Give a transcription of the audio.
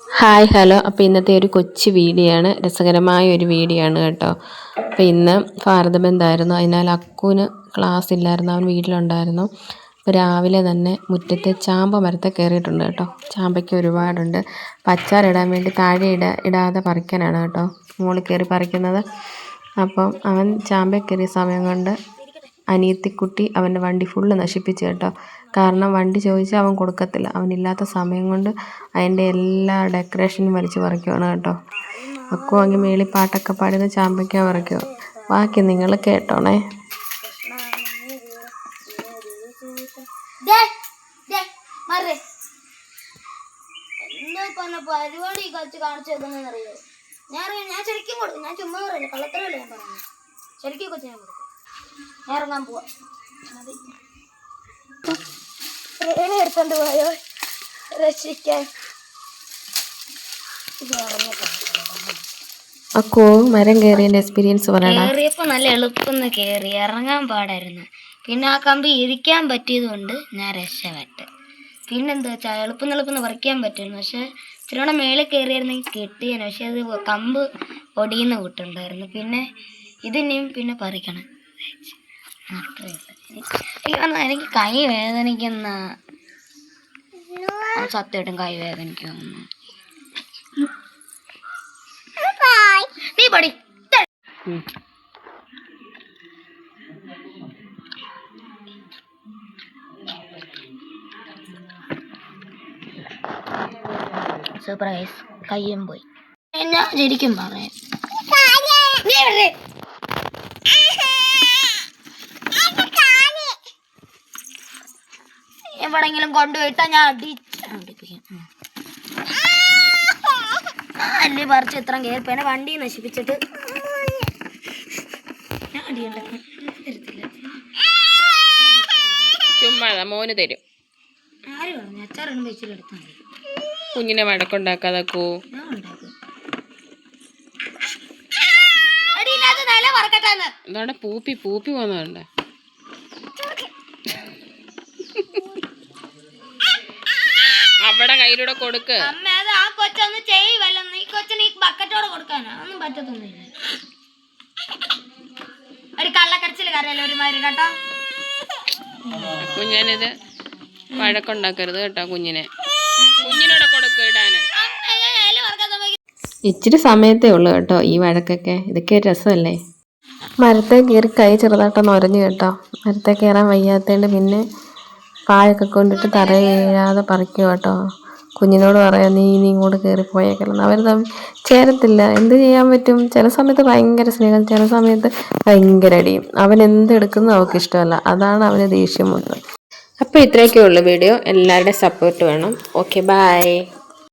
Hi hello. അപ്പോൾ ഇന്നത്തെ ഒരു കൊച്ചു വീഡിയോ ആണ്, രസകരമായ ഒരു വീഡിയോ ആണ് കേട്ടോ. അപ്പോൾ ഇന്ന് ഭാരതബന്ധായിരുന്നു, അതിനാൽ അക്കുവിന് ക്ലാസ് ഇല്ലായിരുന്നു, അവൻ വീട്ടിലുണ്ടായിരുന്നു. അപ്പോൾ രാവിലെ തന്നെ മുറ്റത്തെ ചാമ്പ മരത്തെ കയറിയിട്ടുണ്ട് കേട്ടോ. ചാമ്പയ്ക്ക് ഒരുപാടുണ്ട്. അച്ചാറിടാൻ വേണ്ടി താഴെ ഇടാതെ പറിക്കാനാണ് കേട്ടോ മുകളിൽ കയറി പറിക്കുന്നത്. അപ്പം അവൻ ചാമ്പ കയറിയ സമയം കൊണ്ട് അനിയത്തിക്കുട്ടി അവൻ്റെ വണ്ടി ഫുള്ള് നശിപ്പിച്ചു കേട്ടോ. കാരണം വണ്ടി ചോദിച്ചാൽ അവൻ കൊടുക്കത്തില്ല. അവനില്ലാത്ത സമയം കൊണ്ട് അതിൻ്റെ എല്ലാ ഡെക്കറേഷനും വലിച്ചു പറിക്കുവാണ് കേട്ടോ. അക്കു അങ്ങ് മേളിൽ പാട്ടൊക്കെ പാടുന്ന ചാമ്പയ്ക്ക പറിക്കുക. ബാക്കി നിങ്ങൾ കേട്ടോണേ. പരിപാടി കാണിച്ചു വെക്കുന്നറിയോ? ഞാൻ ശരിക്കും കൊടുക്കും. ഞാൻ ചുമ്മാ പറയില്ല, കള്ളത്തരല്ലേ ഞാൻ പറഞ്ഞു. ശരിക്കും കൊച്ചു ഞാൻ കൊടുക്കും. ഞാൻ ഇറങ്ങാൻ പോവാ. എടുത്തോണ്ട് പോയോ രക്ഷിക്കാൻ. അക്കു മരം കയറിയതിൻ്റെ എക്സ്പീരിയൻസ് പറയാം. കയറിയപ്പോൾ നല്ല എളുപ്പം കയറി, ഇറങ്ങാൻ പാടായിരുന്നു. പിന്നെ ആ കമ്പി ഇരിക്കാൻ പറ്റിയത് കൊണ്ട് ഞാൻ രക്ഷപ്പെട്ടു. പിന്നെന്താ വെച്ചാൽ എളുപ്പം പറിക്കാൻ പറ്റുമായിരുന്നു. പക്ഷെ ഇച്ചിരി മേളിൽ കയറിയായിരുന്നെങ്കിൽ കിട്ടിയാണ്. പക്ഷെ അത് കമ്പ് ഒടിയുന്ന കൂട്ടുണ്ടായിരുന്നു. പിന്നെ ഇതിനെയും പിന്നെ പറിക്കണം. എനിക്ക് കൈ വേദനിക്കുന്ന സത്യമായിട്ടും കൈ വേദനിക്കുന്നു. നീ പടി സർപ്രൈസ്. കയ്യും പോയി. ഞാൻ ശരിക്കും പറയാം, എവിടെങ്കിലും കൊണ്ടുപോയിട്ടാ ഞാൻ അടിപ്പിക്കും. അല്ലേ പറിച്ച് ഇത്ര കേൾപ്പേനെ വണ്ടി നശിപ്പിച്ചിട്ട് ഞാൻ അടിയുണ്ടാക്കും. ചുമ്മാ മോന് തരും. ആര് പറഞ്ഞു? അച്ചാറാണ് വെച്ചിട്ടെടുത്താൽ മതി. കുഞ്ഞിനെ വഴക്കുണ്ടാക്കാതാക്കൂ. ഞാൻ ഉണ്ടാക്കും. എന്താണ് പൂപ്പി പോകുന്നുണ്ട്? അവിടെ കയ്യിലൂടെ കൊടുക്ക്. അമ്മ അത് ആ കൊച്ചൊന്ന് ചെയ്യുവല്ലോ. ഈ കൊച്ചിന് ഈ ബക്കറ്റോടെ കൊടുക്കാനാ ഒന്നും പറ്റത്തൊന്നുമില്ല. ഒരു കള്ളക്കടച്ചിൽ കറിയല്ലോ ഒരുമാതിരി കേട്ടോ. കുഞ്ഞാനിത് വഴക്കുണ്ടാക്കരുത് കേട്ടോ. കുഞ്ഞിനോട് കൊടുക്ക് ഇടാന്. ഇച്ചിരി സമയത്തേ ഉള്ളൂ കേട്ടോ ഈ വഴക്കൊക്കെ. ഇതൊക്കെ രസമല്ലേ. മരത്തെ കയറി കൈ ചെറുതായിട്ടൊന്ന് ഉരഞ്ഞു കേട്ടോ. മരത്തെ കയറാൻ വയ്യാത്തതുകൊണ്ട് പിന്നെ പായൊക്കെ കൊണ്ടിട്ട് തറയിൽ വീഴാതെ പറിക്കുക കേട്ടോ. കുഞ്ഞിനോട് പറയാം, നീ ഇങ്ങോട്ട് കയറിപ്പോയേക്കണം. അവർ തമ്മിൽ ചേരത്തില്ല. എന്ത് ചെയ്യാൻ പറ്റും? ചില സമയത്ത് ഭയങ്കര സ്നേഹം, ചില സമയത്ത് ഭയങ്കര അടിയും. അവൻ എന്തെടുക്കുന്നു അവൾക്ക് ഇഷ്ടമല്ല. അതാണ് അവന് ദേഷ്യം വന്നത്. അപ്പോൾ ഇത്രയൊക്കെ ഉള്ളൂ വീഡിയോ. എല്ലാവരുടെയും സപ്പോർട്ട് വേണം. Okay, by.